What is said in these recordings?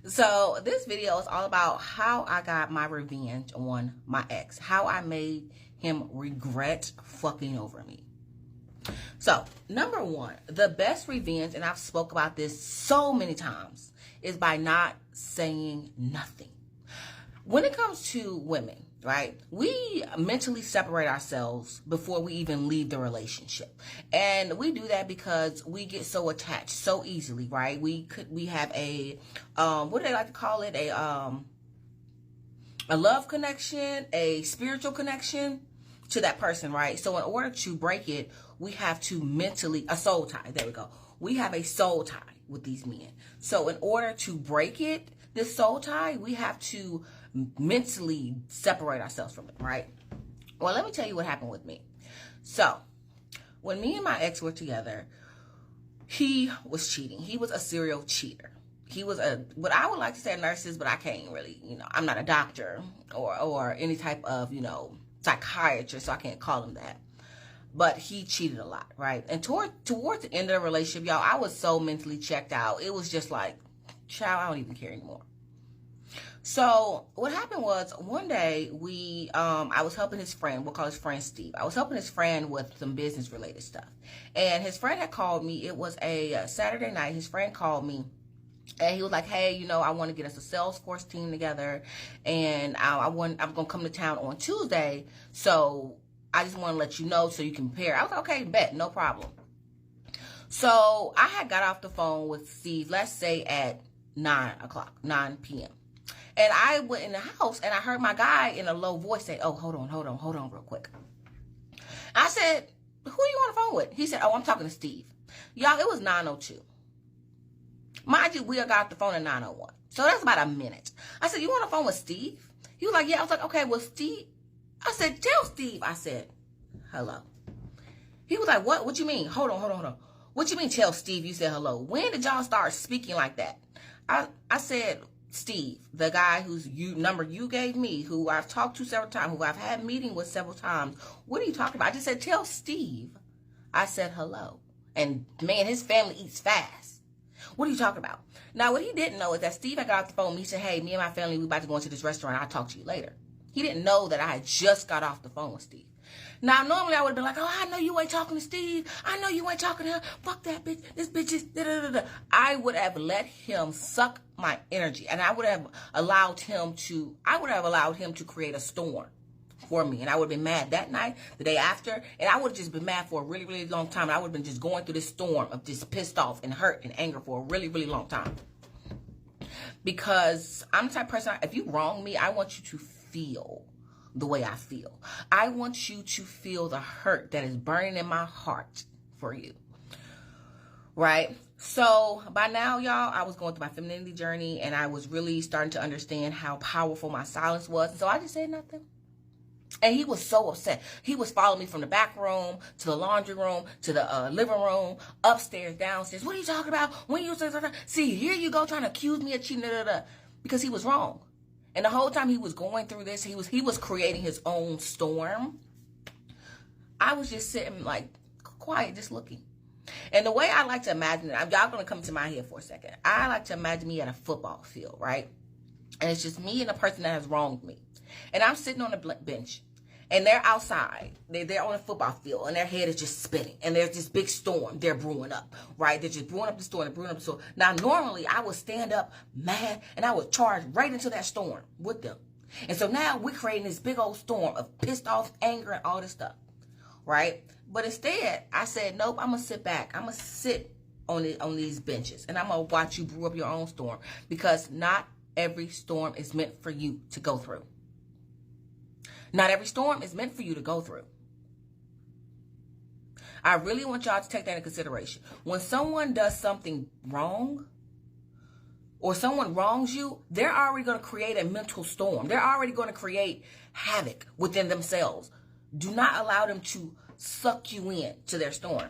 So this video is all about how I got my revenge on my ex, how I made him regret fucking over me. So number one, the best revenge, and I've spoke about this so many times, is by not saying nothing. When it comes to women, right, we mentally separate ourselves before we even leave the relationship. And we do that because we get so attached so easily, right? We have a, what do they like to call it? A love connection, a spiritual connection to that person, right? So in order to break it, we have to mentally, a soul tie, there we go. We have a soul tie with these men. So in order to break it, this soul tie, we have to mentally separate ourselves from it, right? Well, let me tell you what happened with me. So when me and my ex were together, he was cheating. He was a serial cheater. He was what I would like to say a narcissist, but I can't really, I'm not a doctor or any type of, psychiatrist, so I can't call him that. But he cheated a lot, right? And towards the end of the relationship, y'all, I was so mentally checked out. It was just like, child, I don't even care anymore. So what happened was one day I was helping his friend, we'll call his friend Steve. I was helping his friend with some business related stuff. And his friend had called me. It was a Saturday night. His friend called me. And he was like, hey, I want to get us a Salesforce team together. And I'm going to come to town on Tuesday. So I just want to let you know so you can prepare. I was like, okay, bet, no problem. So I had got off the phone with Steve, let's say at 9 p.m. And I went in the house and I heard my guy in a low voice say, oh, hold on real quick. I said, who are you on the phone with? He said, oh, I'm talking to Steve. Y'all, it was 9:02. Mind you, we got off the phone at 9:01. So that's about a minute. I said, you on the phone with Steve? He was like, yeah. I was like, okay, well, Steve. I said, tell Steve. I said, hello. He was like, what? What you mean? Hold on. What you mean tell Steve you said hello? When did y'all start speaking like that? I said, Steve, the guy whose number you gave me, who I've talked to several times, who I've had meeting with several times. What are you talking about? I just said, tell Steve I said hello. And man, his family eats fast. What are you talking about? Now, what he didn't know is that Steve had got off the phone with me. He said, hey, me and my family, we about to go into this restaurant. I'll talk to you later. He didn't know that I had just got off the phone with Steve. Now, normally I would have been like, oh, I know you ain't talking to Steve. I know you ain't talking to her. Fuck that bitch. This bitch is da-da-da-da. I would have let him suck my energy. And I would have allowed him to create a storm for me. And I would have been mad that night, the day after. And I would have just been mad for a really, really long time. And I would have been just going through this storm of just pissed off and hurt and anger for a really, really long time. Because I'm the type of person, if you wrong me, I want you to feel the way I feel. I want you to feel the hurt that is burning in my heart for you. Right? So by now, y'all, I was going through my femininity journey and I was really starting to understand how powerful my silence was. And so I just said nothing. And he was so upset. He was following me from the back room to the laundry room to the living room, upstairs, downstairs. What are you talking about? When you see, here you go trying to accuse me of cheating, because he was wrong. And the whole time he was going through this, he was creating his own storm. I was just sitting like quiet, just looking. And the way I like to imagine it, y'all gonna come to my head for a second. I like to imagine me at a football field, right? And it's just me and the person that has wronged me. And I'm sitting on the bench. And they're outside. They're on a football field. And their head is just spinning. And there's this big storm they're brewing up. Right? They're just brewing up the storm. Now, normally, I would stand up mad. And I would charge right into that storm with them. And so now we're creating this big old storm of pissed off anger and all this stuff. Right? But instead, I said, nope, I'm going to sit back. I'm going to sit on these benches. And I'm going to watch you brew up your own storm. Because not every storm is meant for you to go through. Not every storm is meant for you to go through. I really want y'all to take that into consideration. When someone does something wrong or someone wrongs you, they're already going to create a mental storm. They're already going to create havoc within themselves. Do not allow them to suck you in to their storm.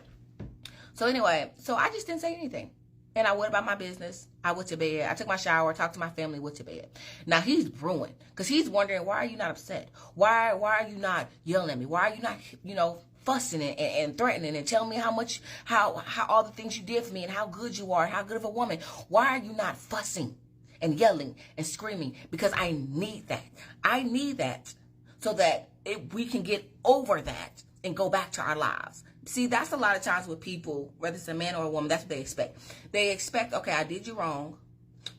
So anyway, so I just didn't say anything. And I went about my business. I went to bed. I took my shower, talked to my family, went to bed. Now he's brewing because he's wondering, why are you not upset? Why are you not yelling at me? Why are you not, fussing and threatening and telling me how all the things you did for me and how good you are, how good of a woman? Why are you not fussing? and yelling and screaming because I need that. I need that so that we can get over that and go back to our lives. See, that's a lot of times with people, whether it's a man or a woman, that's what they expect. They expect, okay, I did you wrong.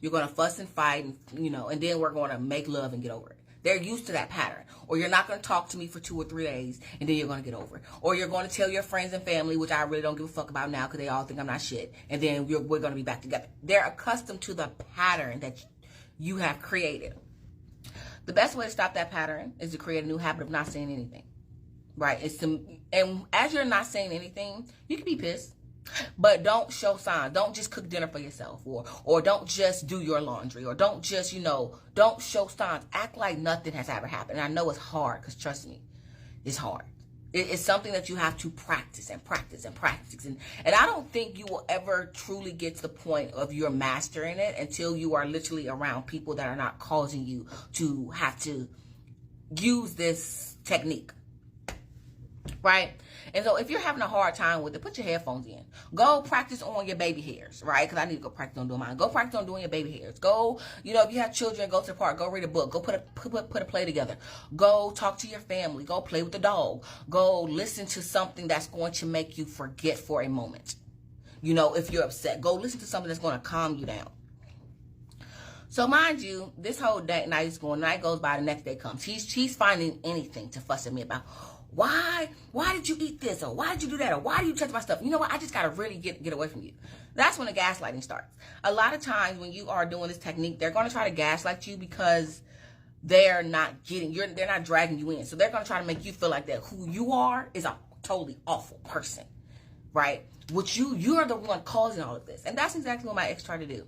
You're going to fuss and fight, and, and then we're going to make love and get over it. They're used to that pattern. Or you're not going to talk to me for 2 or 3 days, and then you're going to get over it. Or you're going to tell your friends and family, which I really don't give a fuck about now because they all think I'm not shit, and then we're going to be back together. They're accustomed to the pattern that you have created. The best way to stop that pattern is to create a new habit of not saying anything. Right? And as you're not saying anything, you can be pissed. But don't show signs. Don't just cook dinner for yourself, or don't just do your laundry, or don't just, don't show signs. Act like nothing has ever happened. And I know it's hard, because trust me, it's hard. It's something that you have to practice and practice and practice. And I don't think you will ever truly get to the point of you're mastering it until you are literally around people that are not causing you to have to use this technique. Right? And so if you're having a hard time with it, put your headphones in. Go practice on your baby hairs, right? Because I need to go practice on doing mine. Go practice on doing your baby hairs. Go, if you have children, go to the park. Go read a book. Go put a play together. Go talk to your family. Go play with the dog. Go listen to something that's going to make you forget for a moment. If you're upset, go listen to something that's going to calm you down. So mind you, this whole night is going. Night goes by. The next day comes. He's finding anything to fuss at me about. Why did you eat this? Or why did you do that? Or why do you touch my stuff? You know what? I just got to really get away from you. That's when the gaslighting starts. A lot of times when you are doing this technique, they're going to try to gaslight you because they're not dragging you in. So they're going to try to make you feel like that who you are is a totally awful person, right? Which you're the one causing all of this. And that's exactly what my ex tried to do.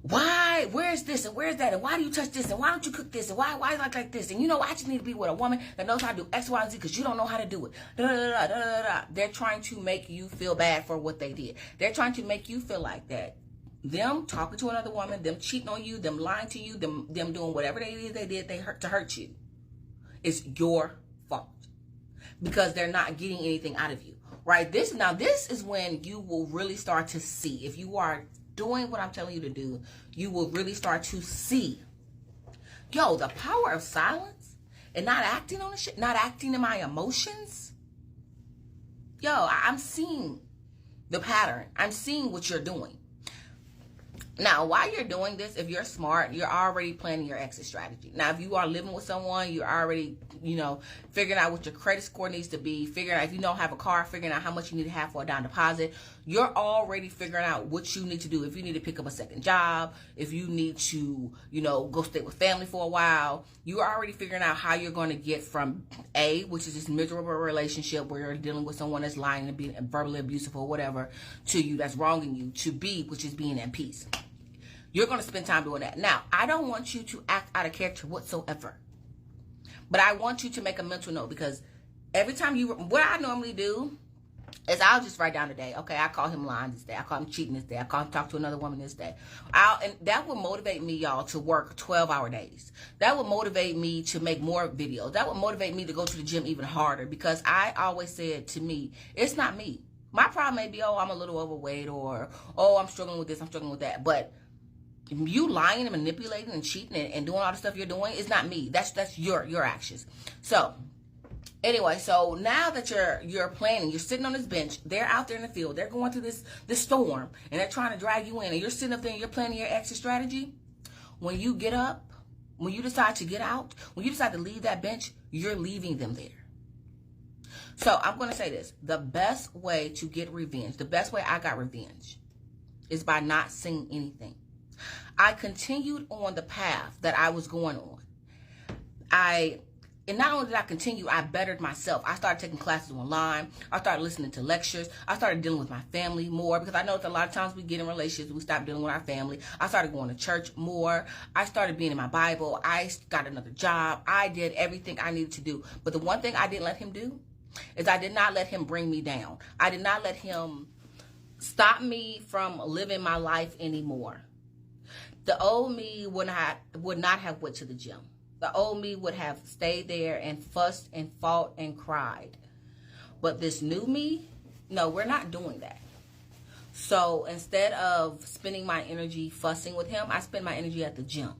Why? Where's this and where's that? And why do you touch this? And why don't you cook this? And why is it like this? And I just need to be with a woman that knows how to do X, Y, and Z because you don't know how to do it. Da, da, da, da, da, da. They're trying to make you feel bad for what they did. They're trying to make you feel like that. Them talking to another woman, them cheating on you, them lying to you, them doing whatever they did to hurt you. It's your fault. Because they're not getting anything out of you. Right? This is when you will really start to see if you are doing what I'm telling you to do, you will really start to see, the power of silence and not acting on the shit, not acting in my emotions. I'm seeing the pattern. I'm seeing what you're doing. Now, while you're doing this, if you're smart, you're already planning your exit strategy. Now, if you are living with someone, you're already, figuring out what your credit score needs to be, figuring out if you don't have a car, figuring out how much you need to have for a down deposit. You're already figuring out what you need to do. If you need to pick up a second job, if you need to, go stay with family for a while, you're already figuring out how you're going to get from A, which is this miserable relationship where you're dealing with someone that's lying and being verbally abusive or whatever to you, that's wronging you, to B, which is being at peace. You're going to spend time doing that. Now, I don't want you to act out of character whatsoever. But I want you to make a mental note because every time what I normally do is I'll just write down the day. Okay, I call him lying this day. I call him cheating this day. I call him talk to another woman this day. And that would motivate me, y'all, to work 12-hour days. That would motivate me to make more videos. That would motivate me to go to the gym even harder because I always said to me, it's not me. My problem may be, I'm a little overweight or, I'm struggling with this, I'm struggling with that. But you lying and manipulating and cheating and doing all the stuff you're doing is not me. That's your actions. So anyway, so now that you're planning, you're sitting on this bench, they're out there in the field, they're going through this storm and they're trying to drag you in and you're sitting up there and you're planning your exit strategy. When you get up, when you decide to get out, when you decide to leave that bench, you're leaving them there. So I'm going to say this, the best way to get revenge, the best way I got revenge is by not saying anything. I continued on the path that I was going on. And not only did I continue, I bettered myself. I started taking classes online. I started listening to lectures. I started dealing with my family more because I know that a lot of times we get in relationships, we stop dealing with our family. I started going to church more. I started being in my Bible. I got another job. I did everything I needed to do. But the one thing I didn't let him do is I did not let him bring me down. I did not let him stop me from living my life anymore. The old me would not have went to the gym. The old me would have stayed there and fussed and fought and cried. But this new me, no, we're not doing that. So instead of spending my energy fussing with him, I spend my energy at the gym.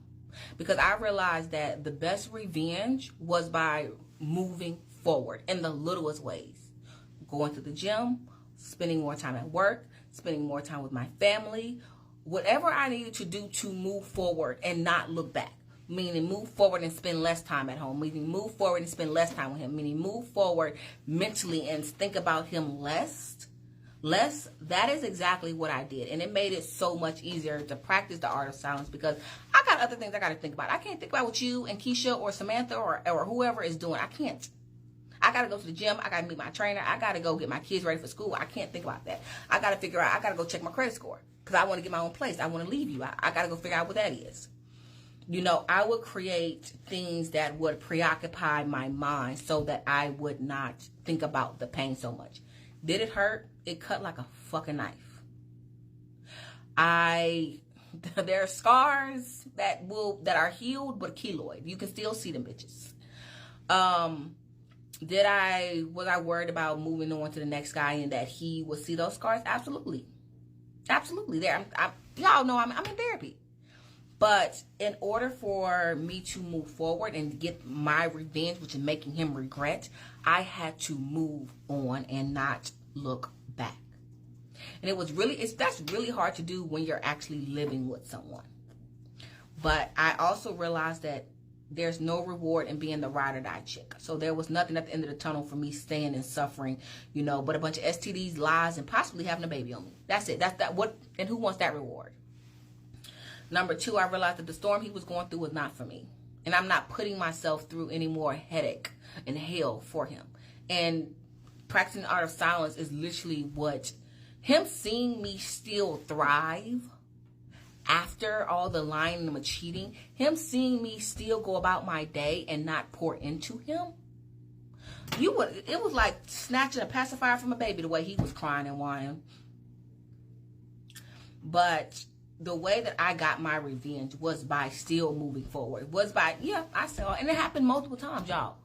Because I realized that the best revenge was by moving forward in the littlest ways. Going to the gym, spending more time at work, spending more time with my family, whatever I needed to do to move forward and not look back. Meaning move forward and spend less time at home. Meaning move forward and spend less time with him. Meaning move forward mentally and think about him less. That is exactly what I did. And it made it so much easier to practice the art of silence because I got other things I got to think about. I can't think about what you and Keisha or Samantha or whoever is doing. I can't. I got to go to the gym. I got to meet my trainer. I got to go get my kids ready for school. I can't think about that. I got to figure out, I got to go check my credit score because I want to get my own place. I want to leave you. I got to go figure out what that is. You know, I would create things that would preoccupy my mind so that I would not think about the pain so much. Did it hurt? It cut like a fucking knife. There are scars that are healed but keloid. You can still see them bitches. Was I worried about moving on to the next guy and that he would see those scars? Absolutely. Absolutely. Y'all know I'm in therapy. But in order for me to move forward and get my revenge, which is making him regret, I had to move on and not look back. And that's really hard to do when you're actually living with someone. But I also realized that there's no reward in being the ride or die chick. So there was nothing at the end of the tunnel for me staying and suffering, you know, but a bunch of STDs, lies, and possibly having a baby on me. That's it. And who wants that reward? Number 2, I realized that the storm he was going through was not for me. And I'm not putting myself through any more headache and hell for him. And practicing the art of silence is literally what him seeing me still thrive after all the lying and the cheating, him seeing me still go about my day and not pour into him. It was like snatching a pacifier from a baby the way he was crying and whining. But the way that I got my revenge was by still moving forward. I saw, and it happened multiple times, y'all.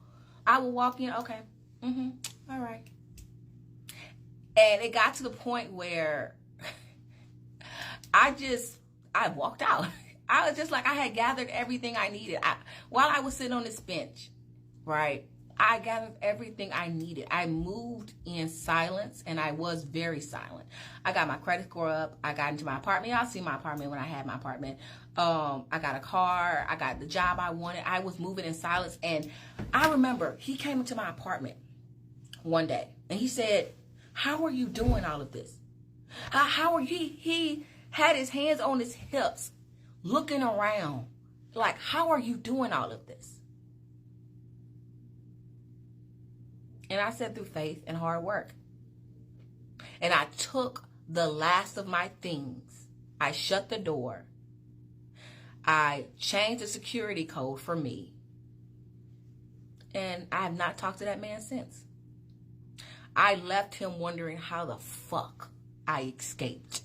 I would walk in, okay, all right. And it got to the point where I walked out. I was just like, I had gathered everything I needed. While I was sitting on this bench, right, I gathered everything I needed. I moved in silence, and I was very silent. I got my credit score up. I got into my apartment. Y'all see my apartment when I had my apartment. I got a car. I got the job I wanted. I was moving in silence. And I remember he came into my apartment one day, and he said, how are you doing all of this? He had his hands on his hips, looking around, like, how are you doing all of this? And I said, through faith and hard work. And I took the last of my things. I shut the door. I changed the security code for me. And I have not talked to that man since. I left him wondering how the fuck I escaped.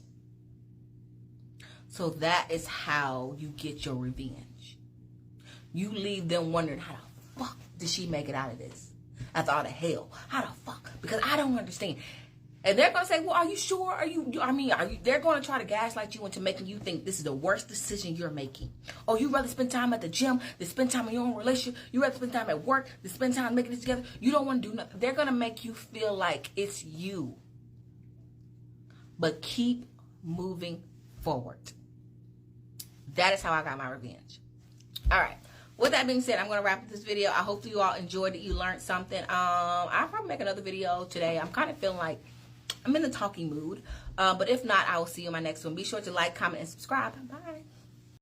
So that is how you get your revenge. You leave them wondering, how the fuck did she make it out of this? After all the hell. How the fuck? Because I don't understand. And they're going to say, well, are you sure? They're going to try to gaslight you into making you think this is the worst decision you're making. Oh, you rather spend time at the gym than spend time in your own relationship. You rather spend time at work than spend time making this together. You don't want to do nothing. They're going to make you feel like it's you. But keep moving forward. That is how I got my revenge. All right. With that being said, I'm going to wrap up this video. I hope you all enjoyed it. You learned something. I'll probably make another video today. I'm kind of feeling like I'm in the talking mood. But if not, I will see you in my next one. Be sure to like, comment, and subscribe. Bye.